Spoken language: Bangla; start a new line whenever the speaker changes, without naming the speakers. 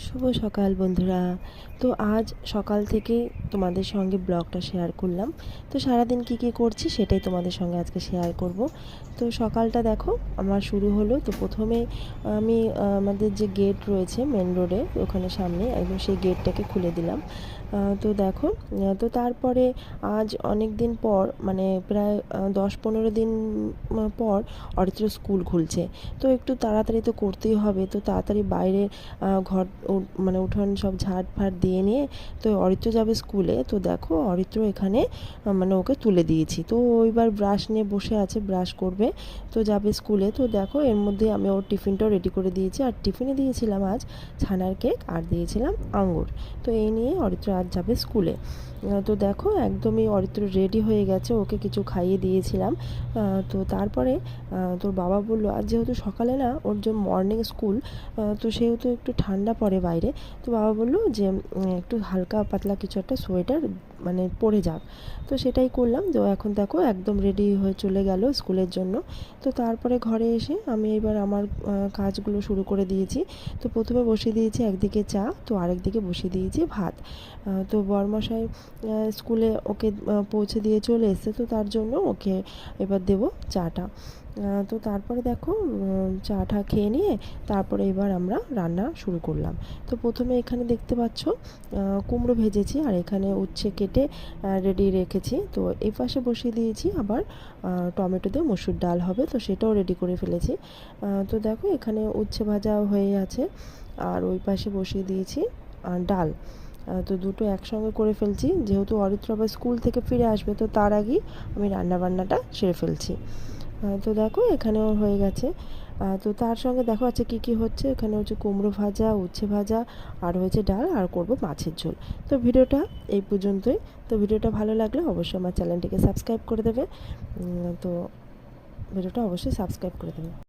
শুভ সকাল বন্ধুরা। তো আজ সকাল থেকে তোমাদের সঙ্গে ব্লগটা শেয়ার করলাম। তো সারাদিন কি কি করছি সেটাই তোমাদের সঙ্গে আজকে শেয়ার করব। তো সকালটা দেখো আমার শুরু হলো। তো প্রথমে আমি আমাদের যে গেট রয়েছে মেন রোডে ওখানে সামনে একদম সেই গেটটাকে খুলে দিলাম। তো দেখো, তো তারপরে আজ অনেক দিন পর মানে প্রায় 10-15 দিন পর অরিত্র স্কুল খুলছে। তো একটু তাড়াতাড়ি তো করতেই হবে, তো তাড়াতাড়ি বাইরে ঘর মানে উঠোন সব ঝাড় ফাড় দিয়ে নিয়ে তো অরিত্র যাবে স্কুলে। তো দেখো অরিত্র এখানে মানে ওকে তুলে দিয়েছি। তো ও এবার ব্রাশ নিয়ে বসে আছে, ব্রাশ করবে, তো যাবে স্কুলে। তো দেখো এর মধ্যে আমি ওর টিফিনটাও রেডি করে দিয়েছি। আর টিফিনে দিয়েছিলাম আজ ছানার কেক আর দিয়েছিলাম আঙুর। তো এই নিয়ে অরিত্র আজ যাবে স্কুলে। তো দেখো একদমই অরিত্র রেডি হয়ে গেছে, ওকে কিছু খাইয়ে দিয়েছিলাম। তো তারপরে তোর বাবা বললো আজ যেহেতু সকালে না ওর যে মর্নিং স্কুল, তো সেহেতু একটু ঠান্ডা পড়ে বাইরে। তো বাবা বললো যে একটু হালকা পাতলা কিছু একটা সোয়েটার মানে পরে যাক। তো সেটাই করলাম। তো এখন দেখো একদম রেডি হয়ে চলে গেল স্কুলের জন্য। তো তারপরে ঘরে এসে আমি এবার আমার কাজগুলো শুরু করে দিয়েছি। তো প্রথমে বসিয়ে দিয়েছি একদিকে চা, তো আরেকদিকে বসিয়ে দিয়েছি ভাত। তো বরমশাই স্কুলে ওকে পৌঁছে দিয়ে চলে এসেছে, তো তার জন্য ওকে এবার দেবো চাটা। তো তারপরে দেখো চাটা খেয়ে নিয়ে তারপরে এবার আমরা রান্না শুরু করলাম। তো প্রথমে এখানে দেখতে পাচ্ছ কুমড়ো ভেজেছি আর এখানে উচ্ছে কেটে রেডি রেখেছি। তো এই পাশে বসিয়ে দিয়েছি আবার টমেটো দিয়ে মসুর ডাল হবে, তো সেটাও রেডি করে ফেলেছি। তো দেখো এখানে উচ্ছে ভাজা হয়ে আছে আর ওই পাশে বসিয়ে দিয়েছি ডাল। তো দুটো একসঙ্গে করে ফেলছি, যেহেতু অরিত্র আবার স্কুল থেকে ফিরে আসবে, তো তার আগেই আমি রান্নাবান্নাটা সেরে ফেলছি। তো দেখো এখানেও হয়ে গেছে। তো তার সঙ্গে দেখো আচ্ছা কী কী হচ্ছে, এখানে হচ্ছে কুমড়ো ভাজা, উচ্ছে ভাজা, আর হয়েছে ডাল, আর করব মাছের ঝোল। তো ভিডিওটা এই পর্যন্তই। তো ভিডিওটা ভালো লাগলে অবশ্যই আমার চ্যানেলটিকে সাবস্ক্রাইব করে দেবে। তো ভিডিওটা অবশ্যই সাবস্ক্রাইব করে দেবে।